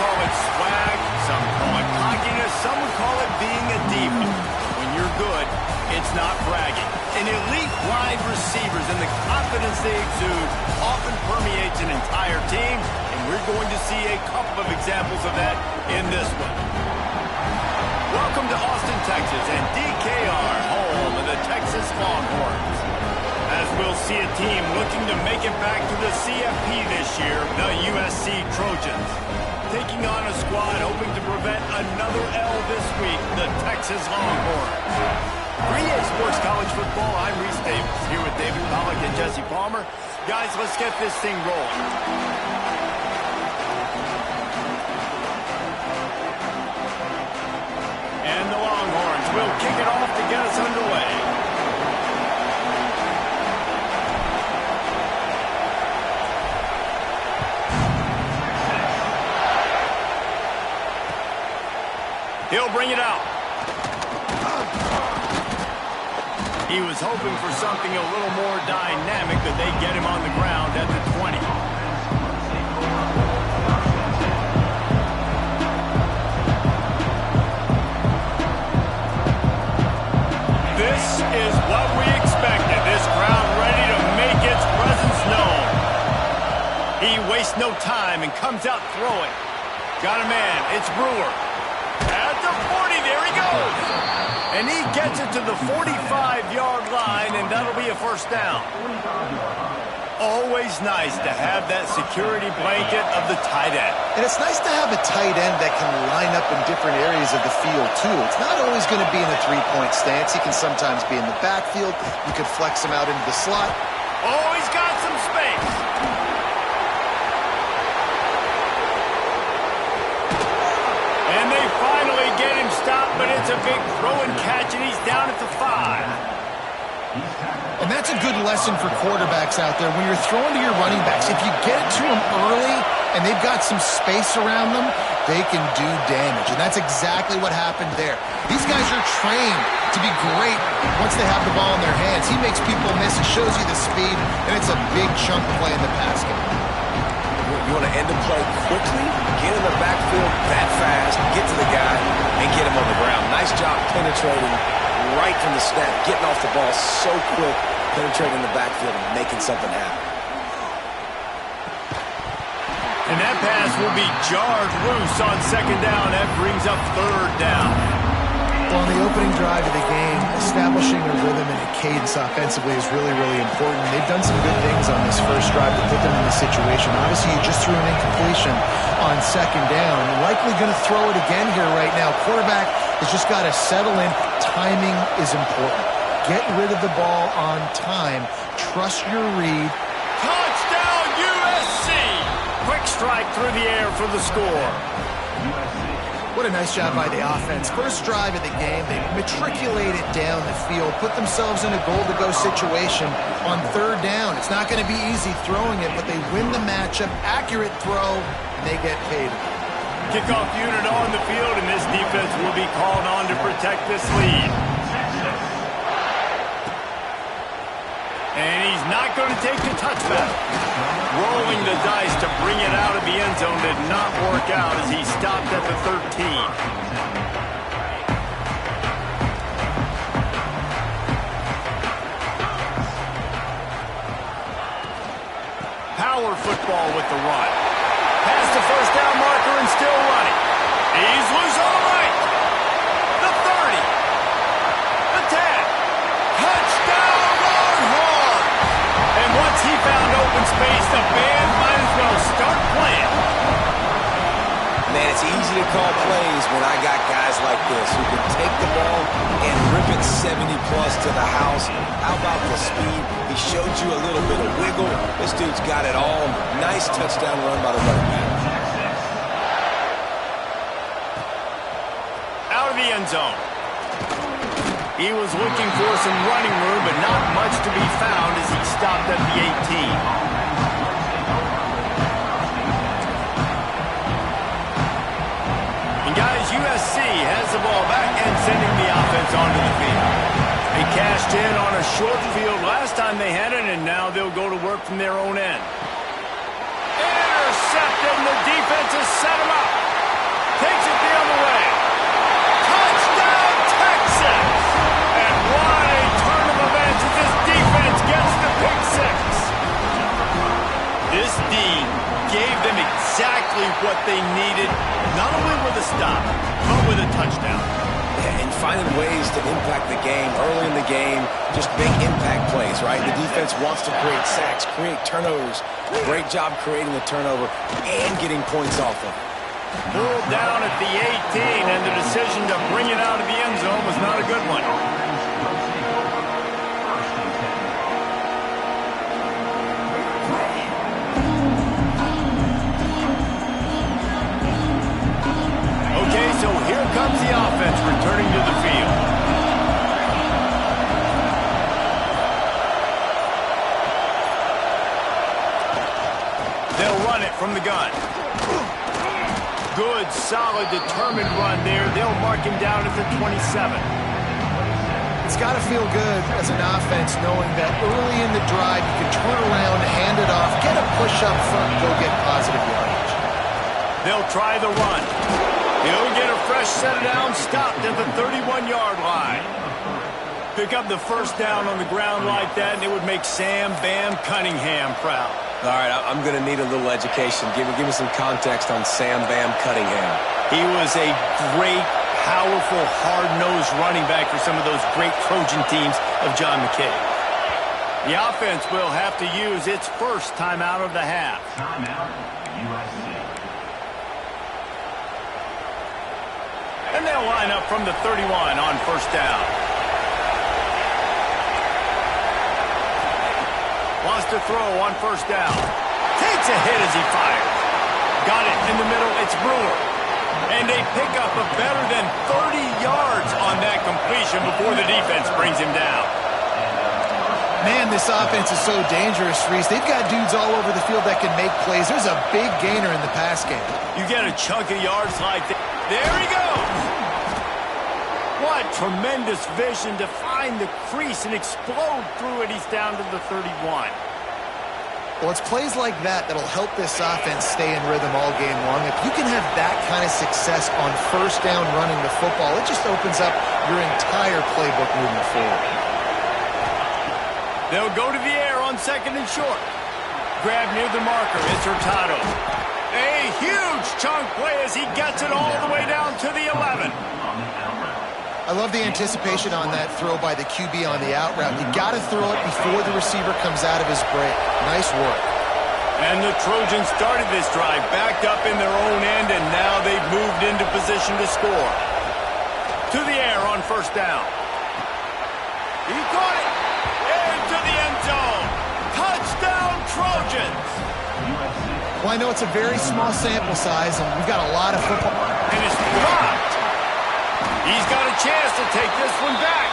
call it swag, some call it cockiness, some would call it being a diva. When you're good, it's not bragging. And elite wide receivers and the confidence they exude often permeates an entire team, and we're going to see a couple of examples of that in this one. Welcome to Austin, Texas, and DKR, home of the Texas Longhorns. As we'll see a team looking to make it back to the CFP this year, the USC Trojans. Taking on a squad hoping to prevent another L this week, the Texas Longhorns. 3A Sports College Football, I'm Reese Davis, here with David Pollack and Jesse Palmer. Guys, let's get this thing rolling. And the Longhorns will kick it off to get us underway. He'll bring it out. He was hoping for something a little more dynamic, but they get him on the ground at the 20. This is what we expected. This crowd ready to make its presence known. He wastes no time and comes out throwing. Got a man. It's Brewer. At the 40, there he goes. And he gets it to the 45-yard line, and that'll be a first down. Always nice to have that security blanket of the tight end. And it's nice to have a tight end that can line up in different areas of the field, too. It's not always going to be in a three-point stance. He can sometimes be in the backfield. You could flex him out into the slot. Oh, he's got some space. And they finally get him stopped, but it's a big throw and catch, and he's down at the 5. And that's a good lesson for quarterbacks out there. When you're throwing to your running backs, if you get it to them early and they've got some space around them, they can do damage. And that's exactly what happened there. These guys are trained to be great once they have the ball in their hands. He makes people miss. He shows you the speed, and it's a big chunk play in the pass game. You want to end the play quickly, get in the backfield that fast, get to the guy, and get him on the ground. Nice job penetrating right from the snap, getting off the ball so quick, penetrating the backfield and making something happen. And that pass will be jarred loose on second down. That brings up third down. Well, on the opening drive of the game, establishing a rhythm and a cadence offensively is really, really important. They've done some good things on this first drive to put them in this situation. Obviously, you just threw an incompletion on second down. Likely going to throw it again here right now. Quarterback has just got to settle in. Timing is important. Get rid of the ball on time. Trust your read. Touchdown, USC! Quick strike through the air for the score. What a nice job by the offense. First drive of the game, they matriculated down the field, put themselves in a goal-to-go situation on third down. It's not going to be easy throwing it, but they win the matchup. Accurate throw, and they get paid. Kickoff unit on the field, and this defense will be called on to protect this lead. And he's not going to take the touchback. Rolling the dice to bring it out of the end zone did not work out as he stopped at the 13. Power football with the run. Past the first down marker and still running. He's loose all right. The 30. The 10. Touchdown Longhorns! And once he found open space, the band might as well start playing. Man, it's easy to call plays when I got guys like this who can take the ball and rip it 70-plus to the house. How about the speed? He showed you a little bit of wiggle. This dude's got it all. Nice touchdown run by the running back. Out of the end zone. He was looking for some running room, but not much to be found as he stopped at the 18. Guys, USC has the ball back and sending the offense onto the field. They cashed in on a short field last time they had it, and now they'll go to work from their own end. Intercepted, and the defense has set him up. gave them exactly what they needed, not only with a stop, but with a touchdown. Yeah, and finding ways to impact the game early in the game, just make impact plays, right? The defense wants to create sacks, create turnovers. Great job creating the turnover and getting points off of it. Pulled down at the 18, and the decision to bring it out of the end zone was not a good one. Okay, so here comes the offense returning to the field. They'll run it from the gun. Good, solid, determined run there. They'll mark him down at the 27. It's got to feel good as an offense knowing that early in the drive you can turn around, hand it off, get a push up front, and go get positive yardage. They'll try the run. He'll get a fresh set down, stopped at the 31-yard line. Pick up the first down on the ground like that, and it would make Sam Bam Cunningham proud. All right, I'm going to need a little education. Give me some context on Sam Bam Cunningham. He was a great, powerful, hard-nosed running back for some of those great Trojan teams of John McKay. The offense will have to use its first timeout of the half. Timeout, USC. And they'll line up from the 31 on first down. Wants to throw on first down. Takes a hit as he fires. Got it in the middle. It's Brewer. And they pick up a better than 30 yards on that completion before the defense brings him down. Man, this offense is so dangerous, Reese. They've got dudes all over the field that can make plays. There's a big gainer in the pass game. You get a chunk of yards like that. There he goes. What tremendous vision to find the crease and explode through it. He's down to the 31. Well, it's plays like that that'll help this offense stay in rhythm all game long. If you can have that kind of success on first down running the football, it just opens up your entire playbook moving forward. They'll go to the air on second and short. Grab near the marker. It's Hurtado. A huge chunk play as he gets it all the way down to the 11. I love the anticipation on that throw by the QB on the out route. You got to throw it before the receiver comes out of his break. Nice work. And the Trojans started this drive backed up in their own end, and now they've moved into position to score. To the air on first down. He caught it. Into the end zone. Touchdown, Trojans. Well, I know it's a very small sample size, and we've got a lot of football. And it's blocked. He's got a chance to take this one back.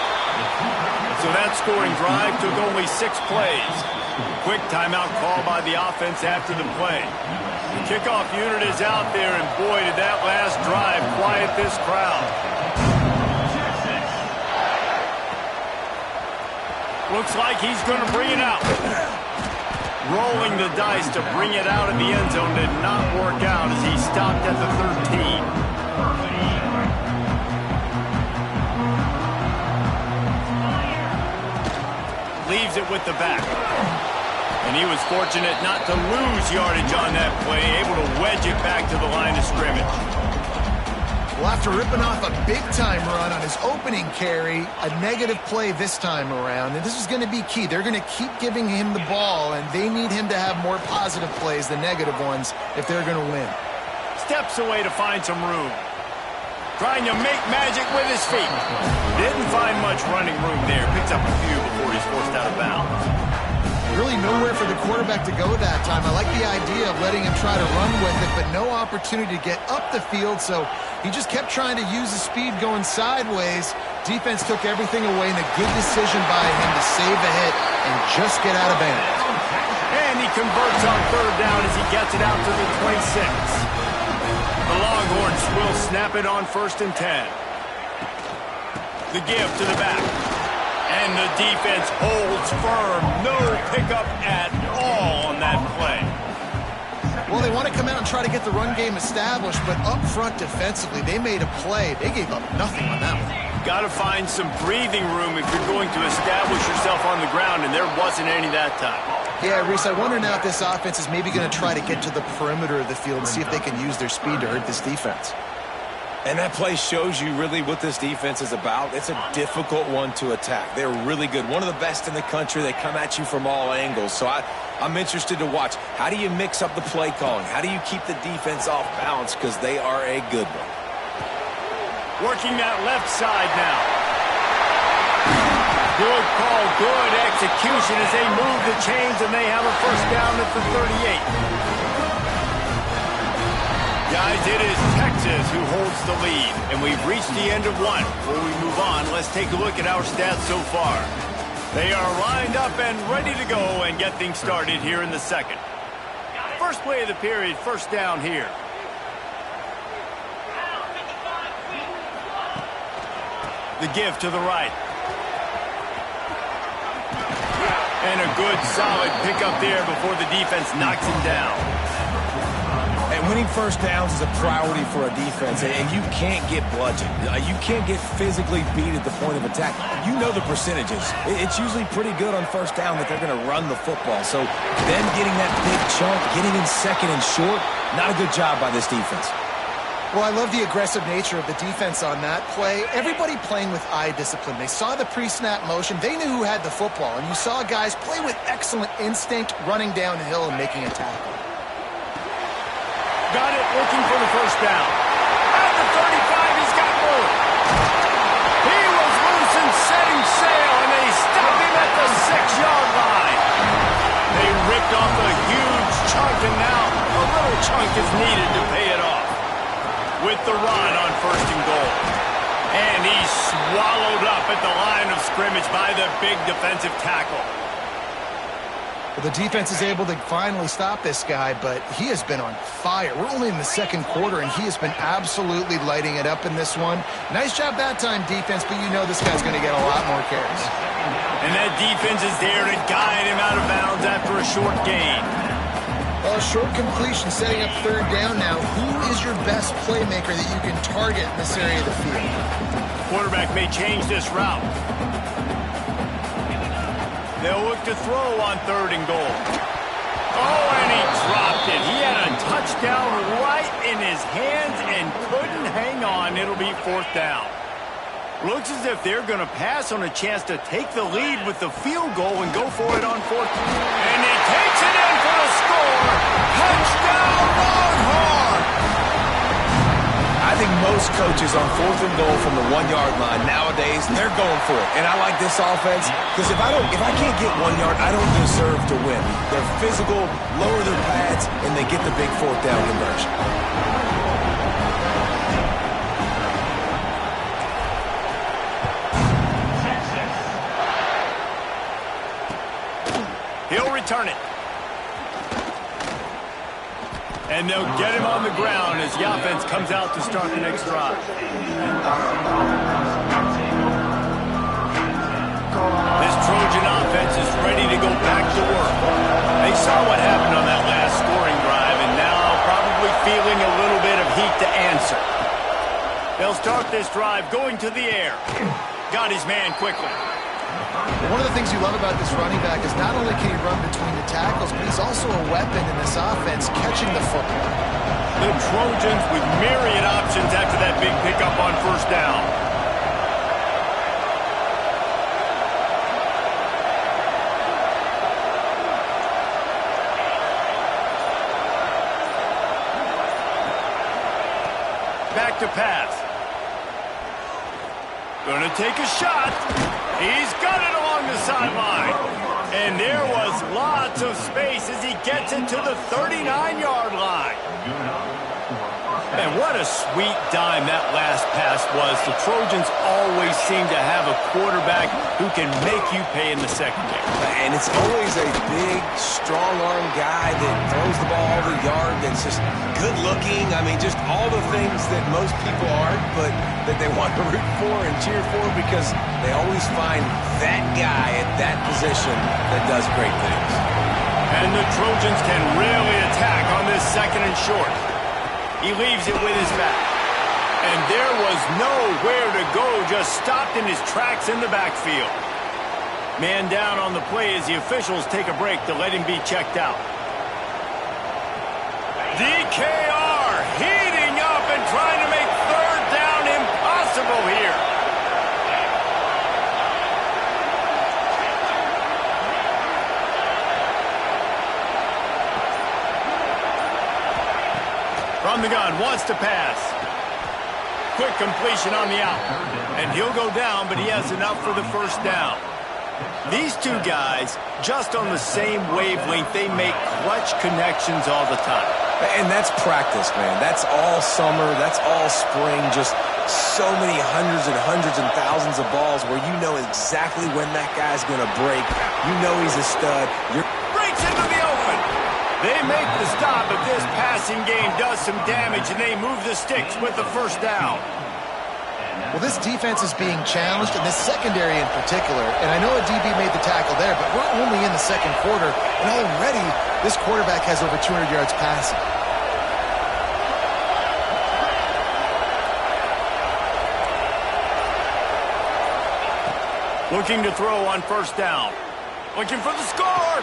So that scoring drive took only 6 plays. Quick timeout call by the offense after the play. The kickoff unit is out there, and boy, did that last drive quiet this crowd. Looks like he's going to bring it out. Rolling the dice to bring it out of the end zone did not work out as he stopped at the 13. Leaves it with the back. And he was fortunate not to lose yardage on that play, able to wedge it back to the line of scrimmage. Well, after ripping off a big-time run on his opening carry, a negative play this time around, and this is going to be key. They're going to keep giving him the ball, and they need him to have more positive plays than negative ones if they're going to win. Steps away to find some room. Trying to make magic with his feet. Didn't find much running room there. Picks up a few before he's forced out of bounds. Really nowhere for the quarterback to go that time. I like the idea of letting him try to run with it, but no opportunity to get up the field, so he just kept trying to use his speed going sideways. Defense took everything away, and a good decision by him to save a hit and just get out of bounds. And he converts on third down as he gets it out to the 26. The Longhorns will snap it on 1st and 10. The give to the back. And the defense holds firm. No pickup at all on that play. Well, they want to come out and try to get the run game established, but up front defensively, they made a play. They gave up nothing on that one. Got to find some breathing room if you're going to establish yourself on the ground, and there wasn't any that time. Yeah, Reese, I wonder now if this offense is maybe going to try to get to the perimeter of the field and see if they can use their speed to hurt this defense. And that play shows you really what this defense is about. It's a difficult one to attack. They're really good. One of the best in the country. They come at you from all angles. So I'm interested to watch. How do you mix up the play calling? How do you keep the defense off balance? Because they are a good one. Working that left side now. Good call, good execution as they move the chains and they have a first down at the 38. Guys, it is Texas who holds the lead, and we've reached the end of one. Before we move on, let's take a look at our stats so far. They are lined up and ready to go and get things started here in the second. First play of the period, first down here. The give to the right. And a good, solid pickup there before the defense knocks him down. And winning first downs is a priority for a defense, and you can't get bludgeoned. You can't get physically beat at the point of attack. You know the percentages. It's usually pretty good on first down that they're going to run the football. So them getting that big chunk, getting in second and short, not a good job by this defense. Well, I love the aggressive nature of the defense on that play. Everybody playing with eye discipline. They saw the pre-snap motion. They knew who had the football. And you saw guys play with excellent instinct, running downhill and making a tackle. Got it, looking for the first down. At the 35, he's got more. He was loose and setting sail, and they stopped him at the 6-yard line. They ripped off a huge chunk, and now a little chunk is needed to pay it off. With the run on first and goal. And he's swallowed up at the line of scrimmage by the big defensive tackle. Well, the defense is able to finally stop this guy, but he has been on fire. We're only in the second quarter, and he has been absolutely lighting it up in this one. Nice job that time, defense, but you know this guy's going to get a lot more carries. And that defense is there to guide him out of bounds after a short gain. Well, a short completion setting up third down now. Who is your best playmaker that you can target in this area of the field? Quarterback may change this route. They'll look to throw on third and goal. Oh, and he dropped it. He had a touchdown right in his hands and couldn't hang on. It'll be fourth down. Looks as if they're going to pass on a chance to take the lead with the field goal and go for it on fourth. And he takes it in for the score. Touchdown, Longhorn! I think most coaches on fourth and goal from the 1-yard line nowadays, they're going for it. And I like this offense because if I can't get 1 yard, I don't deserve to win. They're physical, lower their pads, and they get the big fourth down conversion. He'll return it. And they'll get him on the ground as the offense comes out to start the next drive. This Trojan offense is ready to go back to work. They saw what happened on that last scoring drive and now probably feeling a little bit of heat to answer. They'll start this drive going to the air. Got his man quickly. One of the things you love about this running back is not only can he run between the tackles, but he's also a weapon in this offense, catching the football. The Trojans with myriad options after that big pickup on first down. Back to pass. Gonna take a shot. He's got it along the sideline. And there was lots of space as he gets it to the 39-yard line. And what a sweet dime that last pass was. The Trojans always seem to have a quarterback who can make you pay in the secondary. And it's always a big, strong-arm guy that throws the ball over the yard that's just good-looking. I mean, just all the things that most people aren't, but that they want to root for and cheer for because they always find that guy at that position that does great things. And the Trojans can really attack on this second and short. He leaves it with his back. And there was nowhere to go, just stopped in his tracks in the backfield. Man down on the play as the officials take a break to let him be checked out. DKR heating up and trying to make third down impossible here. From the gun, wants to pass. Quick completion on the out. And he'll go down, but he has enough for the first down. These two guys, just on the same wavelength, they make clutch connections all the time. And that's practice, man. That's all summer. That's all spring. Just so many hundreds and thousands of balls where you know exactly when that guy's going to break. You know he's a stud. Breaks into the open. They make the stop, but this passing game does some damage, and they move the sticks with the first down. Well, this defense is being challenged, and this secondary in particular. And I know a DB made the tackle there, but we're only in the second quarter, and already this quarterback has over 200 yards passing. Looking to throw on first down. Looking for the score.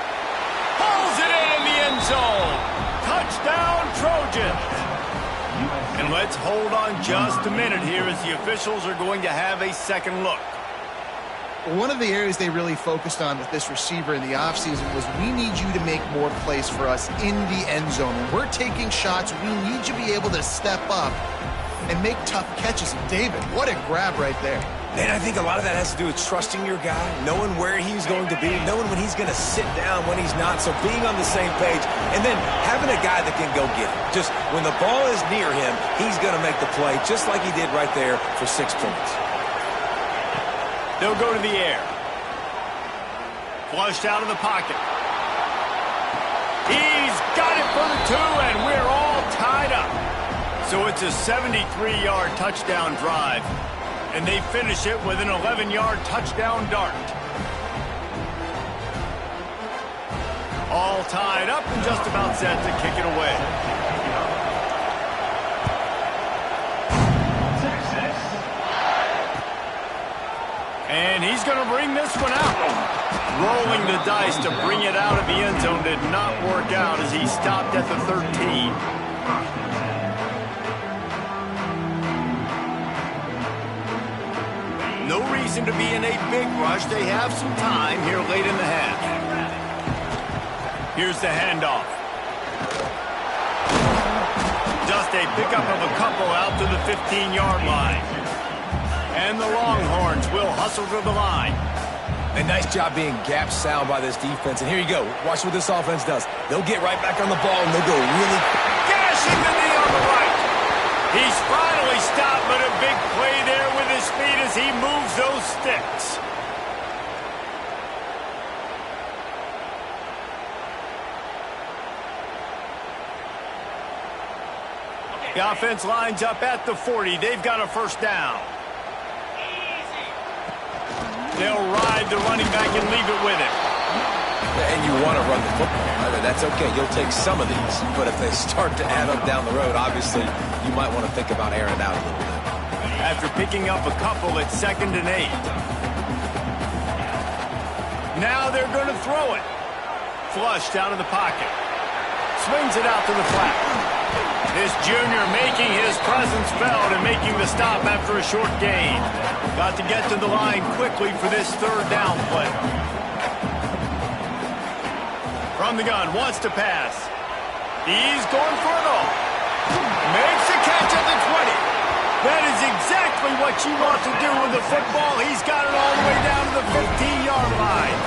Pulls it in the end zone. Touchdown, Trojans. And let's hold on just a minute here as the officials are going to have a second look. One of the areas they really focused on with this receiver in the offseason was we need you to make more plays for us in the end zone. When we're taking shots, we need you to be able to step up and make tough catches. David, what a grab right there. And I think a lot of that has to do with trusting your guy, knowing where he's going to be, knowing when he's going to sit down, when he's not, so being on the same page, and then having a guy that can go get it. Just when the ball is near him, he's going to make the play, just like he did right there for 6 points. They'll go to the air. Flushed out of the pocket. He's got it for the 2, and we're all tied up. So it's a 73-yard touchdown drive. And they finish it with an 11-yard touchdown dart. All tied up and just about set to kick it away. And he's going to bring this one out. Rolling the dice to bring it out of the end zone did not work out as he stopped at the 13. No reason to be in a big rush. They have some time here late in the half. Here's the handoff. Just a pickup of a couple out to the 15-yard line. And the Longhorns will hustle to the line. A nice job being gap sound by this defense. And here you go. Watch what this offense does. They'll get right back on the ball, and they'll go really... Gashing the knee on the right. He's finally stopped, but a big play there with his feet as he moves those sticks. The offense lines up at the 40. They've got a first down. They'll ride the running back and leave it with him. And you want to run the football. That's okay. You'll take some of these. But if they start to add up down the road, obviously, you might want to think about airing it out a little bit. After picking up a couple, it's 2nd and 8. Now they're going to throw it. Flushed out of the pocket. Swings it out to the flat. This junior making his presence felt and making the stop after a short gain. Got to get to the line quickly for this third down play. From the gun, wants to pass. He's going for it all. Makes a catch at the 20. That is exactly what you want to do with the football. He's got it all the way down to the 15-yard line.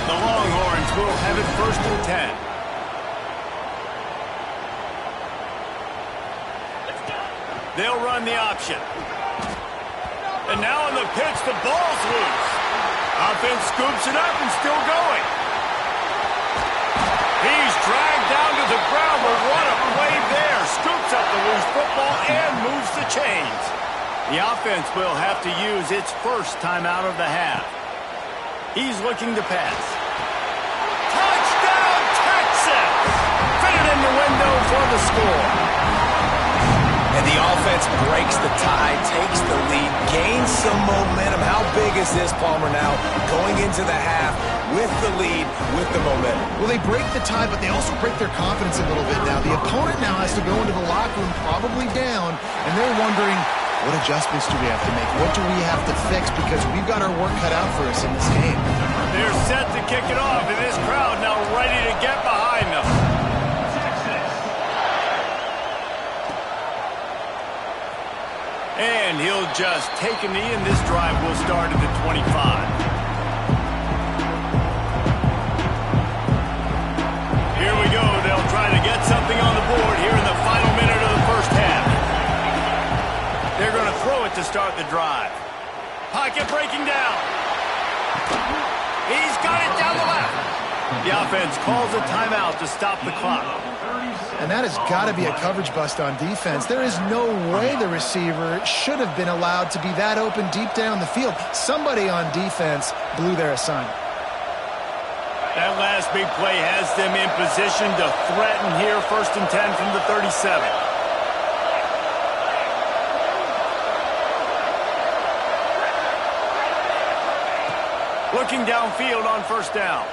The Longhorns will have it 1st and 10. They'll run the option. And now on the pitch, the ball's loose. Offense scoops it up and still going. He's dragged down to the ground, but what a play there. Scoops up the loose football and moves the chains. The offense will have to use its first timeout of the half. He's looking to pass. Touchdown, Texas! Fit it in the window for the score. And the offense offense breaks the tie, takes the lead, gains some momentum. How big is this, Palmer, now? Going into the half with the lead, with the momentum. Well, they break the tie, but they also break their confidence a little bit now. The opponent now has to go into the locker room probably down, and they're wondering, what adjustments do we have to make? What do we have to fix? Because we've got our work cut out for us in this game. They're set to kick it off, and this crowd now ready to get behind them. And he'll just take a knee, and this drive will start at the 25. Here we go. They'll try to get something on the board here in the final minute of the first half. They're going to throw it to start the drive. Pocket breaking down. He's got it down the left. The offense calls a timeout to stop the clock. And that has got to be a coverage bust on defense. There is no way the receiver should have been allowed to be that open deep down the field. Somebody on defense blew their assignment. That last big play has them in position to threaten here. 1st and 10 from the 37. Looking downfield on 1st down.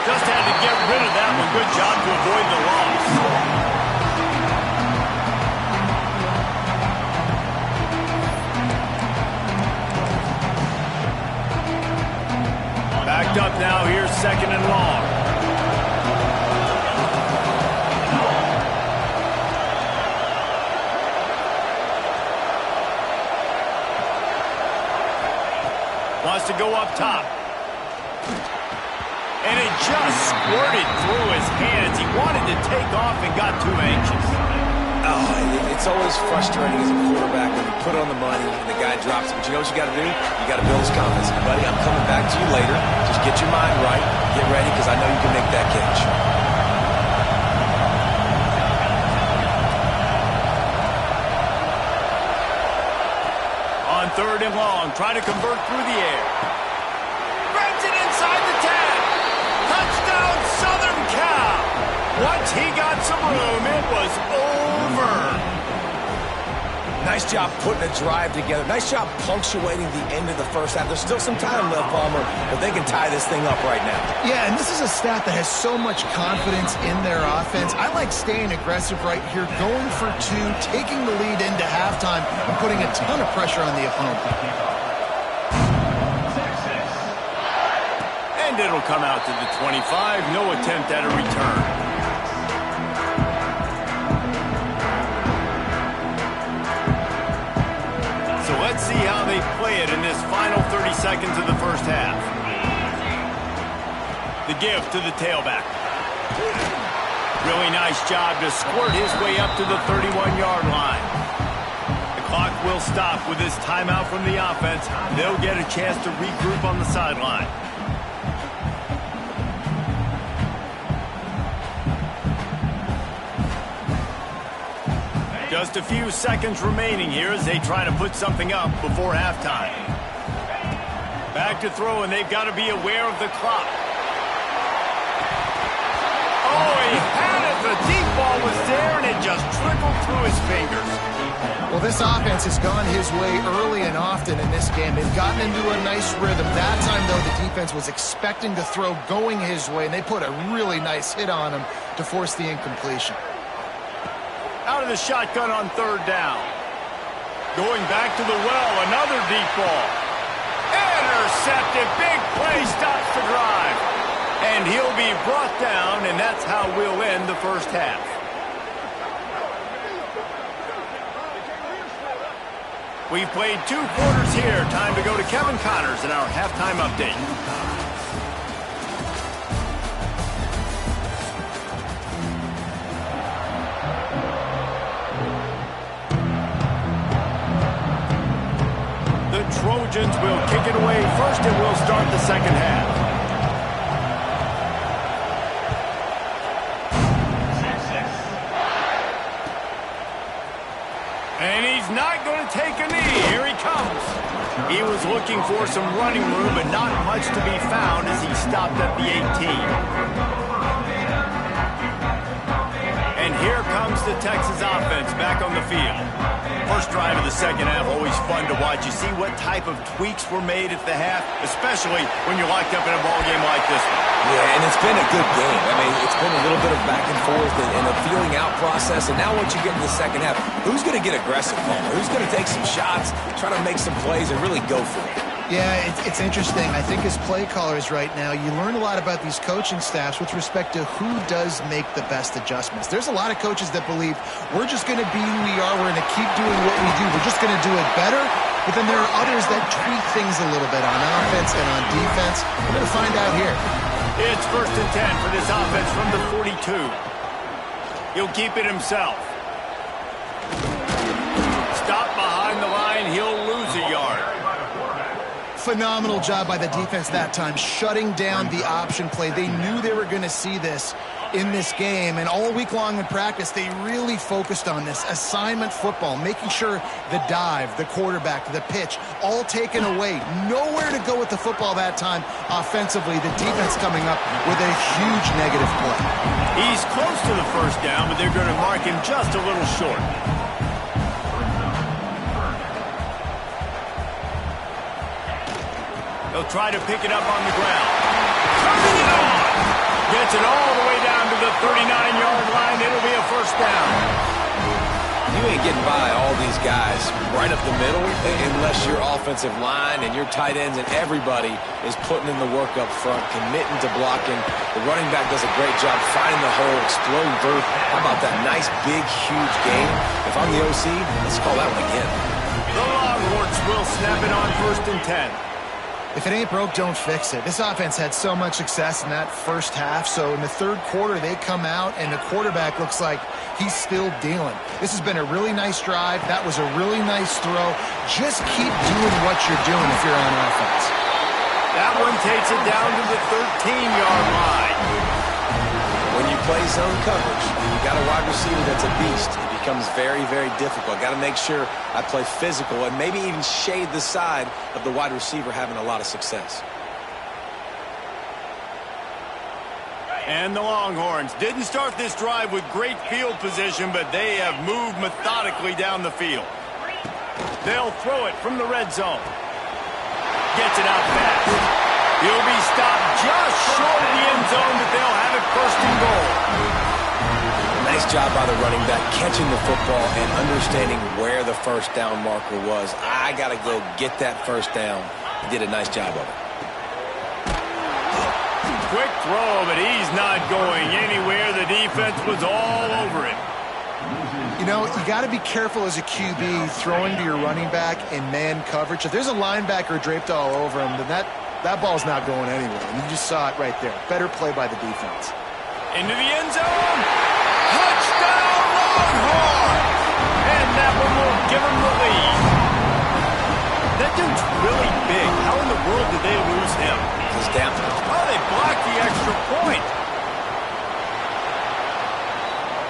Just had to get rid of that one. Good job to avoid the loss. Backed up now. Here's 2nd and long. Wants to go up top. And it just squirted through his hands. He wanted to take off and got too anxious. Oh, it's always frustrating as a quarterback when you put it on the money and the guy drops it. But you know what you got to do? You got to build his confidence. Hey, buddy, I'm coming back to you later. Just get your mind right. Get ready, because I know you can make that catch. On 3rd and long, trying to convert through the air. Grabs it inside the 10. Touchdown, Southern Cal. Once he got some room, it was over. Nice job putting a drive together. Nice job punctuating the end of the first half. There's still some time left, Palmer, but they can tie this thing up right now. Yeah, and this is a staff that has so much confidence in their offense. I like staying aggressive right here, going for 2, taking the lead into halftime, and putting a ton of pressure on the opponent. And it'll come out to the 25. No attempt at a return. So let's see how they play it in this final 30 seconds of the first half. The give to the tailback. Really nice job to squirt his way up to the 31-yard line. The clock will stop with this timeout from the offense. They'll get a chance to regroup on the sideline. Just a few seconds remaining here as they try to put something up before halftime. Back to throw, and they've got to be aware of the clock. Oh, he had it. The deep ball was there, and it just trickled through his fingers. Well, this offense has gone his way early and often in this game. They've gotten into a nice rhythm. That time, though, the defense was expecting the throw going his way, and they put a really nice hit on him to force the incompletion. Out of the shotgun on 3rd down. Going back to the well, another deep ball. Intercepted, big play, stops the drive. And he'll be brought down, and that's how we'll end the first half. We've played 2 quarters here. Time to go to Kevin Connors in our halftime update. Trojans will kick it away first, and we'll start the second half. And he's not going to take a knee. Here he comes. He was looking for some running room, but not much to be found as he stopped at the 18. And here comes the Texas offense back on the field. First drive of the second half, always fun to watch. You see what type of tweaks were made at the half, especially when you're locked up in a ball game like this one. Yeah, and it's been a good game. I mean, it's been a little bit of back and forth and a feeling out process. And now once you get in the second half, who's going to get aggressive, Paul? Who's going to take some shots, try to make some plays, and really go for it? Yeah, it's interesting. I think as play callers right now, you learn a lot about these coaching staffs with respect to who does make the best adjustments. There's a lot of coaches that believe we're just going to be who we are. We're going to keep doing what we do. We're just going to do it better. But then there are others that tweak things a little bit on offense and on defense. We're going to find out here. It's 1st and 10 for this offense from the 42. He'll keep it himself. Stop behind the line. He'll lose a yard. Phenomenal job by the defense that time, shutting down the option play. They knew they were going to see this in this game, and all week long in practice, they really focused on this assignment football, making sure the dive, the quarterback, the pitch, all taken away. Nowhere to go with the football that time offensively. The defense coming up with a huge negative play. He's close to the first down, but they're going to mark him just a little short. They'll try to pick it up on the ground. Turning it on! Gets it all the way down to the 39-yard line. It'll be a first down. You ain't getting by all these guys right up the middle unless your offensive line and your tight ends and everybody is putting in the work up front, committing to blocking. The running back does a great job finding the hole, exploding through. How about that nice, big, huge game? If I'm the OC, let's call that one again. The Longhorns will snap it on 1st and 10. If it ain't broke, don't fix it. This offense had so much success in that first half, so in the third quarter, they come out, and the quarterback looks like he's still dealing. This has been a really nice drive. That was a really nice throw. Just keep doing what you're doing if you're on offense. That one takes it down to the 13-yard line. When you play zone coverage, you got a wide receiver that's a beast. It becomes very, very difficult. Got to make sure I play physical and maybe even shade the side of the wide receiver having a lot of success. And the Longhorns didn't start this drive with great field position, but they have moved methodically down the field. They'll throw it from the red zone. Gets it out fast. He'll be stopped just short of the end zone, but they'll have it 1st and goal. Nice job by the running back catching the football and understanding where the first down marker was. I got to go get that first down. He did a nice job of it. Quick throw, but he's not going anywhere. The defense was all over it. You know, you got to be careful as a QB throwing to your running back in man coverage. If there's a linebacker draped all over him, then that ball's not going anywhere. And you just saw it right there. Better play by the defense. Into the end zone. Touchdown, Longhorns! And that one will give him the lead. That dude's really big. How in the world did they lose him? He's down. Oh, they blocked the extra point.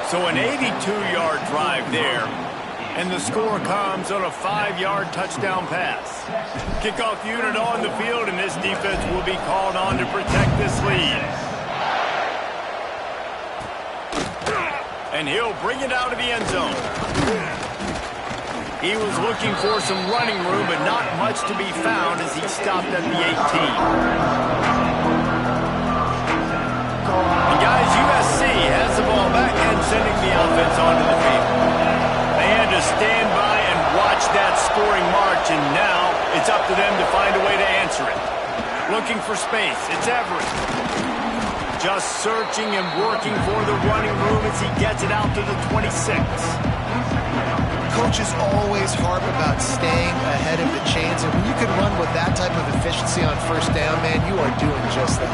So an 82-yard drive there, and the score comes on a 5-yard touchdown pass. Kickoff unit on the field, and this defense will be called on to protect this lead. And he'll bring it out of the end zone. He was looking for some running room, but not much to be found as he stopped at the 18. And guys, USC has the ball back and sending the offense onto the field. They had to stand by and watch that scoring march, and now it's up to them to find a way to answer it. Looking for space, it's Everett. Just searching and working for the running room as he gets it out to the 26. Coaches always harp about staying ahead of the chains, and when you can run with that type of efficiency on first down, man, you are doing just that.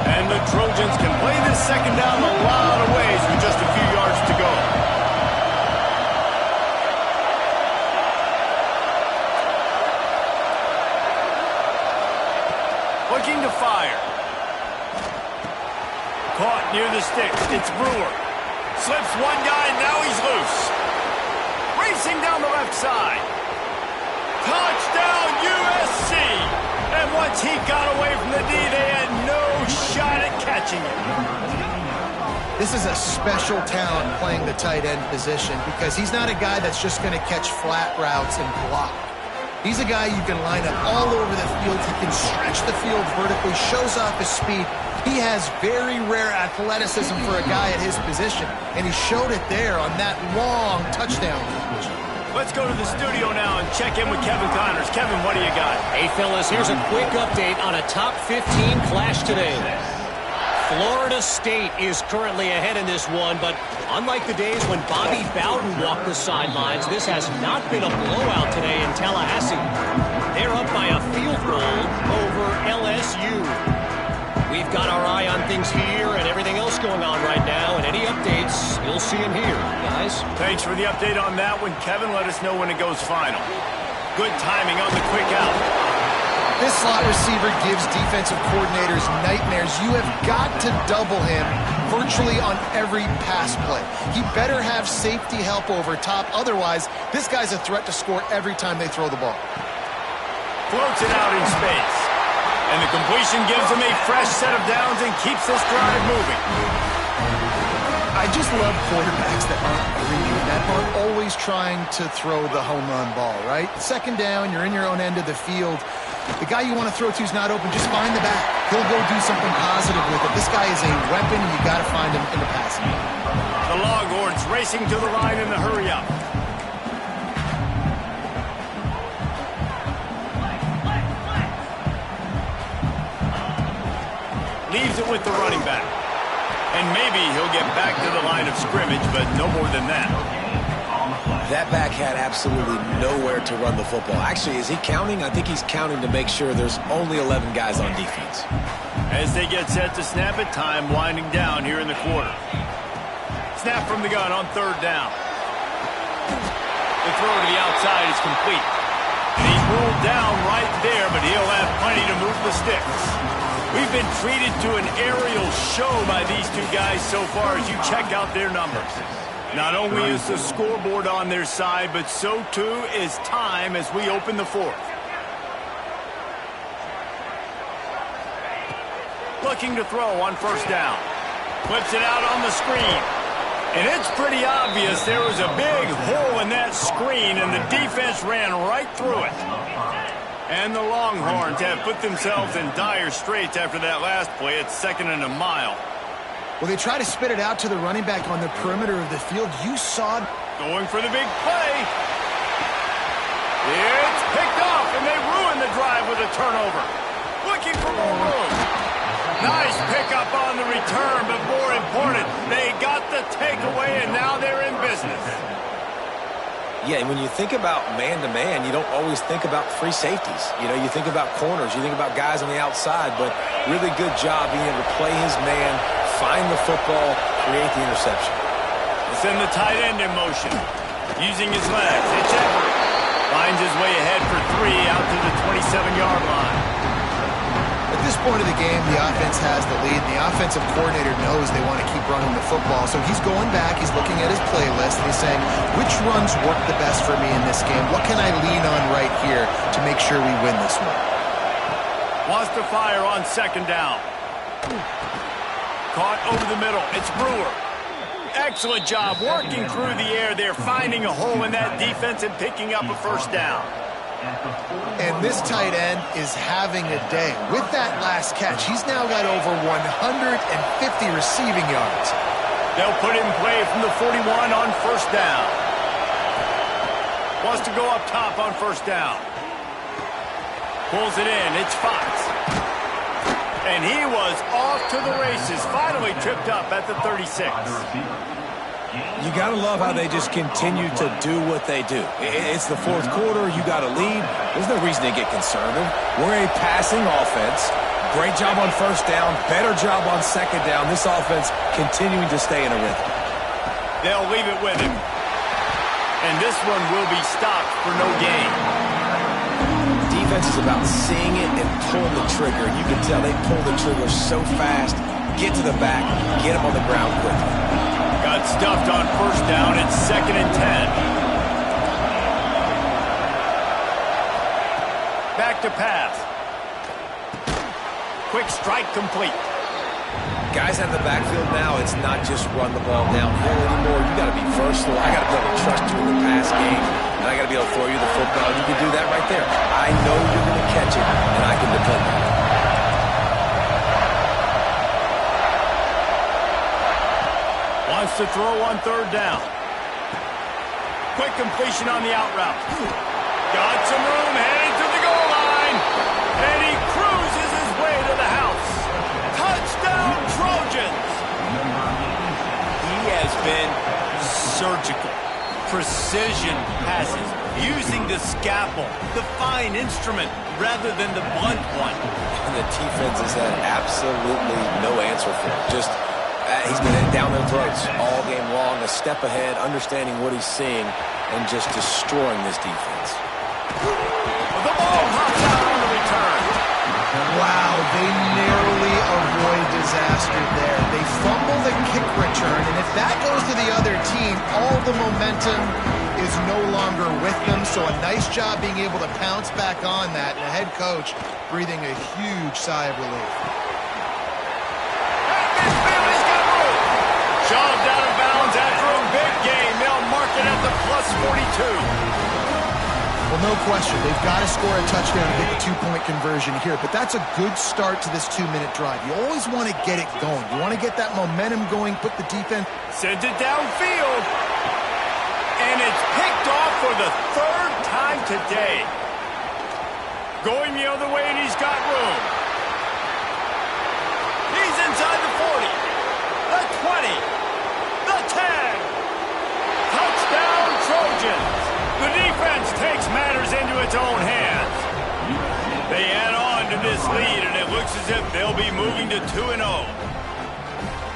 And the Trojans can play this second down a lot of ways with just a few yards to go. Looking to fire. Caught near the sticks. It's Brewer. Slips one guy, and now he's loose. Racing down the left side. Touchdown, USC! And once he got away from the D, they had no shot at catching him. This is a special talent playing the tight end position because he's not a guy that's just going to catch flat routes and block. He's a guy you can line up all over the field. He can stretch the field vertically, shows off his speed. He has very rare athleticism for a guy at his position, and he showed it there on that long touchdown. Let's go to the studio now and check in with Kevin Connors. Kevin, what do you got? Hey, fellas, here's a quick update on a top 15 clash today. Florida State is currently ahead in this one, but unlike the days when Bobby Bowden walked the sidelines, this has not been a blowout today in Tallahassee. They're up by a field goal over LSU. We've got our eye on things here and everything else going on right now, and any updates, you'll see them here, guys. Thanks for the update on that one, Kevin. Let us know when it goes final. Good timing on the quick out. This slot receiver gives defensive coordinators nightmares. You have got to double him virtually on every pass play. He better have safety help over top. Otherwise, this guy's a threat to score every time they throw the ball. Floats it out in space. And the completion gives him a fresh set of downs and keeps this drive moving. I just love quarterbacks that aren't greedy, that aren't always trying to throw the home run ball, right? Second down, you're in your own end of the field. The guy you want to throw to is not open. Just find the back. He'll go do something positive with it. This guy is a weapon. You got to find him in the passing game. The Longhorns racing to the line in the hurry-up. Leaves it with the running back. And maybe he'll get back to the line of scrimmage, but no more than that. That back had absolutely nowhere to run the football. Actually, is he counting? I think he's counting to make sure there's only 11 guys on defense. As they get set to snap it, time winding down here in the quarter. Snap from the gun on third down. The throw to the outside is complete. And he's rolled down right there, but he'll have plenty to move the sticks. We've been treated to an aerial show by these two guys so far as you check out their numbers. Not only is the scoreboard on their side, but so too is time as we open the fourth. Looking to throw on first down. Flips it out on the screen. And it's pretty obvious there was a big hole in that screen, and the defense ran right through it. And the Longhorns have put themselves in dire straits after that last play. It's second and a mile. Well, they try to spit it out to the running back on the perimeter of the field. You saw going for the big play. It's picked off, and they ruin the drive with a turnover. Looking for more room. Nice pickup on the return, but more important, they got the takeaway, and now they're in business. Yeah, and when you think about man-to-man, you don't always think about free safeties. You know, you think about corners, you think about guys on the outside, but really good job being able to play his man, find the football, create the interception. Send the tight end in motion. Using his legs, it's Everett. Finds his way ahead for 3 out to the 27-yard line. At this point of the game, the offense has the lead. The offensive coordinator knows they want to keep running the football, so he's going back, he's looking at his playlist, and he's saying, which runs work the best for me in this game? What can I lean on right here to make sure we win this one? Wants to fire on second down. Caught over the middle. It's Brewer. Excellent job working through the air there, finding a hole in that defense and picking up a first down. And this tight end is having a day. With that last catch, he's now got over 150 receiving yards. They'll put it in play from the 41 on first down. Wants to go up top on first down. Pulls it in. It's Fox. And he was off to the races. Finally tripped up at the 36. You got to love how they just continue to do what they do. It's the fourth quarter. You got a lead. There's no reason to get conservative. We're a passing offense. Great job on first down. Better job on second down. This offense continuing to stay in a rhythm. They'll leave it with him. And this one will be stopped for no gain. Defense is about seeing it and pulling the trigger. And you can tell they pull the trigger so fast. Get to the back. Get him on the ground quickly. Got stuffed on first down. It's 2nd and 10. Back to pass. Quick strike complete. Guys out of the backfield now, it's not just run the ball downhill anymore. You got to be versatile. I got to be able to trust you in the pass game, and I got to be able to throw you the football. You can do that right there. I know you're going to catch it, and I can depend on it. Wants to throw on third down. Quick completion on the out route. Got some room, heading to the goal line. And he cruises his way to the house. Touchdown, Trojans! He has been surgical. Precision passes, using the scalpel, the fine instrument, rather than the blunt one. And the defense has had absolutely no answer for it. Just he's been down their throats all game long, a step ahead, understanding what he's seeing, and just destroying this defense. The ball hops out on the return. Wow, they narrowly avoid disaster there. They fumble the kick return, and if that goes to the other team, all the momentum is no longer with them. So a nice job being able to pounce back on that, and the head coach breathing a huge sigh of relief. Shoved out of bounds after a big game. They'll mark it at the plus 42. Well, no question. They've got to score a touchdown to get the two-point conversion here, but that's a good start to this 2-minute drive. You always want to get it going. You want to get that momentum going, put the defense... Sends it downfield. And it's picked off for the third time today. Going the other way, and he's got room. He's inside the 40. The 20. The 10. Touchdown, Trojans. The defense takes matters into its own hands. They add on to this lead, and it looks as if they'll be moving to 2-0.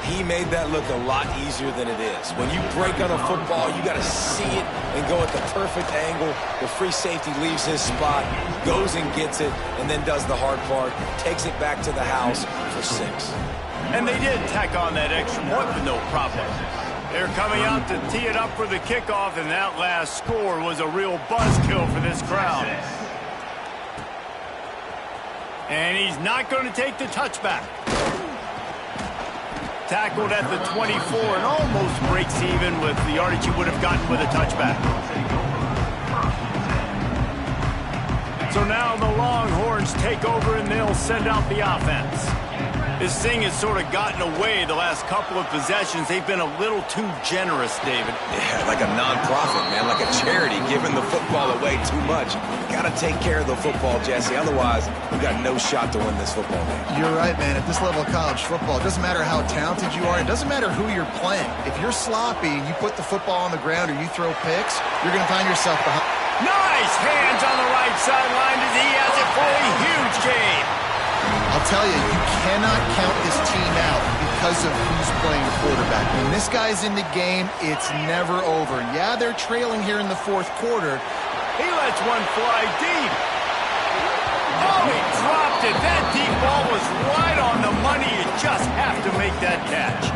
He made that look a lot easier than it is. When you break on a football, you got to see it and go at the perfect angle. The free safety leaves his spot, goes and gets it, and then does the hard part, takes it back to the house for 6. And they did tack on that extra point with no problem. They're coming out to tee it up for the kickoff, and that last score was a real buzzkill for this crowd. And he's not going to take the touchback. Tackled at the 24 and almost breaks even with the yardage he would have gotten with a touchback. So now the Longhorns take over and they'll send out the offense. This thing has sort of gotten away the last couple of possessions. They've been a little too generous, David. Yeah, like a non-profit, man, like a charity, giving the football away too much. Got to take care of the football, Jesse. Otherwise, we got no shot to win this football game. You're right, man. At this level of college football, it doesn't matter how talented you are. It doesn't matter who you're playing. If you're sloppy and you put the football on the ground or you throw picks, you're going to find yourself behind. Nice hands on the right sideline as he has it for a huge game. I'll tell you, you cannot count this team out because of who's playing quarterback. When this guy's in the game, it's never over. Yeah, they're trailing here in the fourth quarter. He lets one fly deep. Oh, he dropped it. That deep ball was right on the money. You just have to make that catch.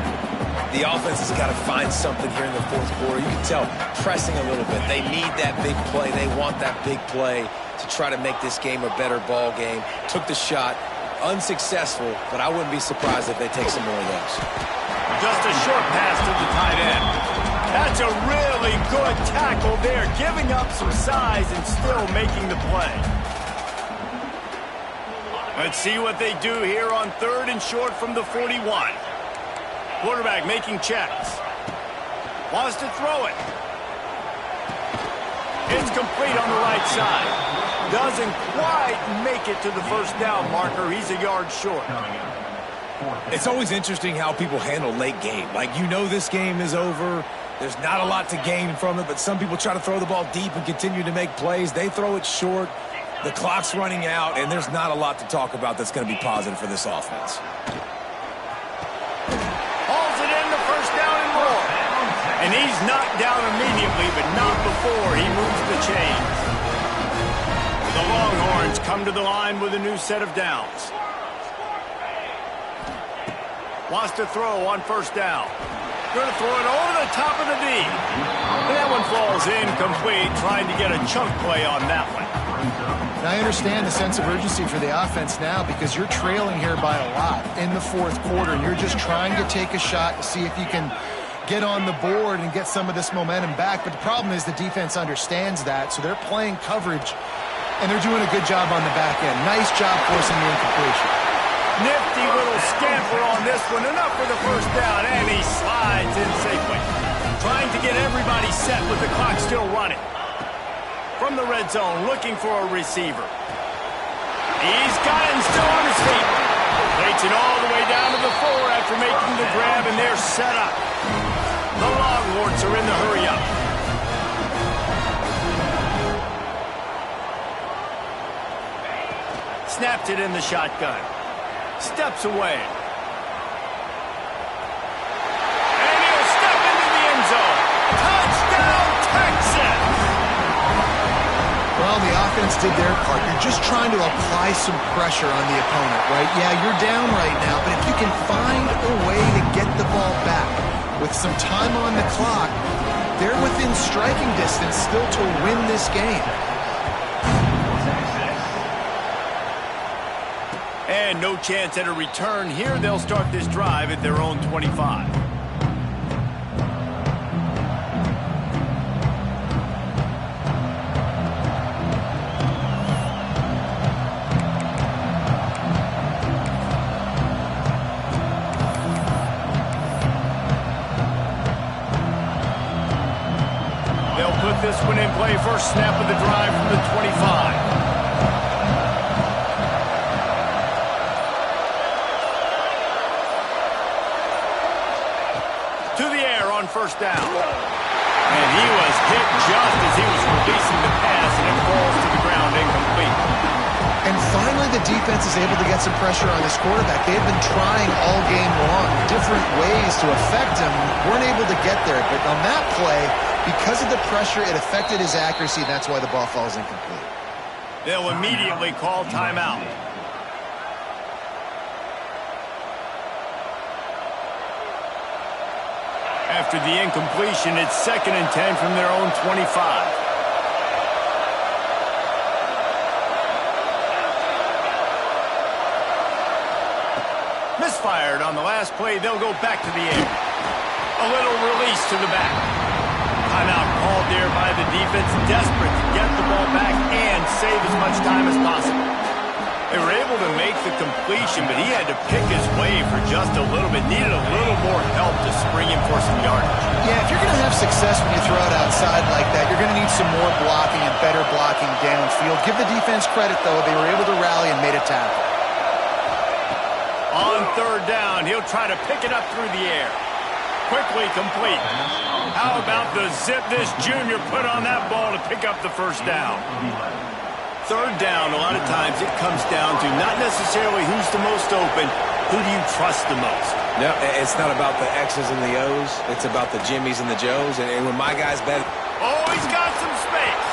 The offense has got to find something here in the fourth quarter. You can tell pressing a little bit. They need that big play. They want that big play to try to make this game a better ball game. Took the shot. Unsuccessful, but I wouldn't be surprised if they take some more of those. Just a short pass to the tight end. That's a really good tackle there, giving up some size and still making the play. Let's see what they do here on 3rd and short from the 41. Quarterback making checks. Wants to throw it. It's complete on the right side. Doesn't quite make it to the first down marker. He's a yard short. It's always interesting how people handle late game. Like, you know this game is over. There's not a lot to gain from it, but some people try to throw the ball deep and continue to make plays. They throw it short. The clock's running out, and there's not a lot to talk about that's going to be positive for this offense. Hauls it in the first down and more. And he's knocked down immediately, but not before he moves the chains. The Longhorns come to the line with a new set of downs. Wants to throw on first down. Going to throw it over the top of the D. And that one falls incomplete, trying to get a chunk play on that one. And I understand the sense of urgency for the offense now because you're trailing here by a lot in the fourth quarter, and you're just trying to take a shot to see if you can get on the board and get some of this momentum back. But the problem is the defense understands that, so they're playing coverage, and they're doing a good job on the back end. Nice job forcing the incompletion. Nifty little scamper on this one. Enough for the first down, and he slides in safely. Trying to get everybody set with the clock still running. From the red zone, looking for a receiver. He's got it and still on his feet. Takes it all the way down to the 4 after making the grab, and they're set up. The Longhorns are in the hurry-up. Snapped it in the shotgun. Steps away. And he'll step into the end zone. Touchdown, Texas! Well, the offense did their part. You're just trying to apply some pressure on the opponent, right? Yeah, you're down right now, but if you can find a way to get the ball back with some time on the clock, they're within striking distance still to win this game. And no chance at a return here. They'll start this drive at their own 25. They'll put this one in play. First snap of the drive from the 25. First down. And he was hit just as he was releasing the pass, and it falls to the ground incomplete. And finally the defense is able to get some pressure on this quarterback. They have been trying all game long different ways to affect him. Weren't able to get there. But on that play, because of the pressure, it affected his accuracy, and that's why the ball falls incomplete. They'll immediately call timeout. After the incompletion, it's 2nd and 10 from their own 25. Misfired on the last play. They'll go back to the air. A little release to the back. Timeout called there by the defense, desperate to get the ball back and save as much time as possible. They were able to make the completion, but he had to pick his way for just a little bit. Needed a little more help to spring him for some yardage. Yeah, if you're going to have success when you throw it outside like that, you're going to need some more blocking and better blocking downfield. Give the defense credit, though. They were able to rally and made a tackle. On 3rd down, he'll try to pick it up through the air. Quickly complete. How about the zip this junior put on that ball to pick up the first down? 3rd down, a lot of times it comes down to not necessarily who's the most open, who do you trust the most? No, it's not about the X's and the O's. It's about the Jimmies and the Joes. And when my guy's better... Oh, he's got some space.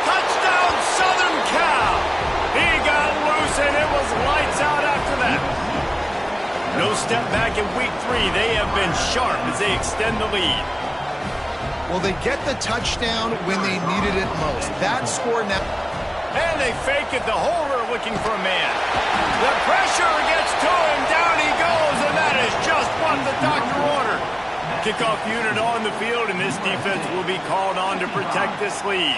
Touchdown, Southern Cal. He got loose, and it was lights out after that. No step back in week 3. They have been sharp as they extend the lead. Well, they get the touchdown when they needed it most. That score now... And they fake it. The holder looking for a man. The pressure gets to him. Down he goes, and that is just what the doctor ordered. Kickoff unit on the field, and this defense will be called on to protect this lead.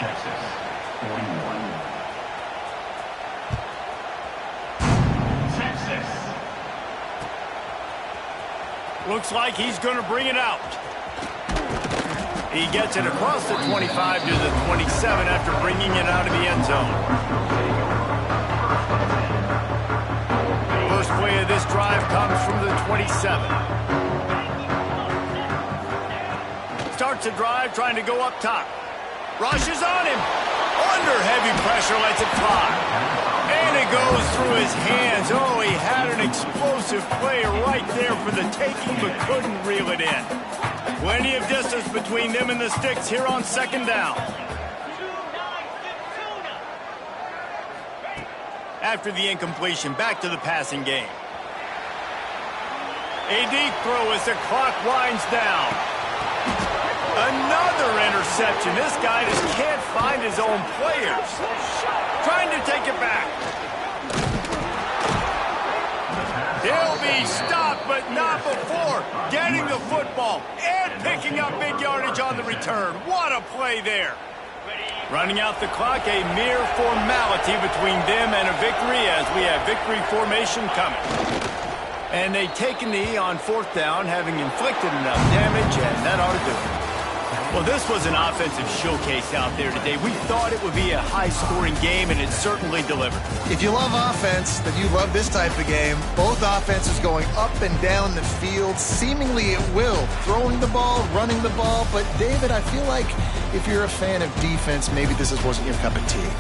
Texas. Looks like he's going to bring it out. He gets it across the 25 to the 27 after bringing it out of the end zone. First play of this drive comes from the 27. Starts a drive trying to go up top. Rushes on him. Under heavy pressure, lets it fly. And it goes through his hands. Oh, he had an explosive play right there for the taking, but couldn't reel it in. Plenty of distance between them and the sticks here on 2nd down. After the incompletion, back to the passing game. A deep throw as the clock winds down. Another interception. This guy just can't find his own players. Trying to take it back. He'll be stopped, but not before getting the football and picking up big yardage on the return. What a play there. Running out the clock, a mere formality between them and a victory as we have victory formation coming. And they take a knee on fourth down, having inflicted enough damage, and that ought to do it. Well, this was an offensive showcase out there today. We thought it would be a high-scoring game, and it certainly delivered. If you love offense, then you love this type of game. Both offenses going up and down the field, seemingly at will. Throwing the ball, running the ball. But, David, I feel like if you're a fan of defense, maybe this wasn't your cup of tea.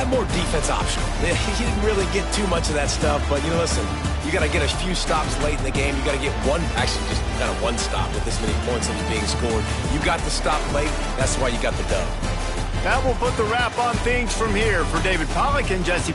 More defense optional. He didn't really get too much of that stuff, but, listen, you got to get a few stops late in the game. You got to get just kind of one stop with this many points that was being scored. You got to stop late. That's why you got the dub. That will put the wrap on things from here. For David Pollack and Jesse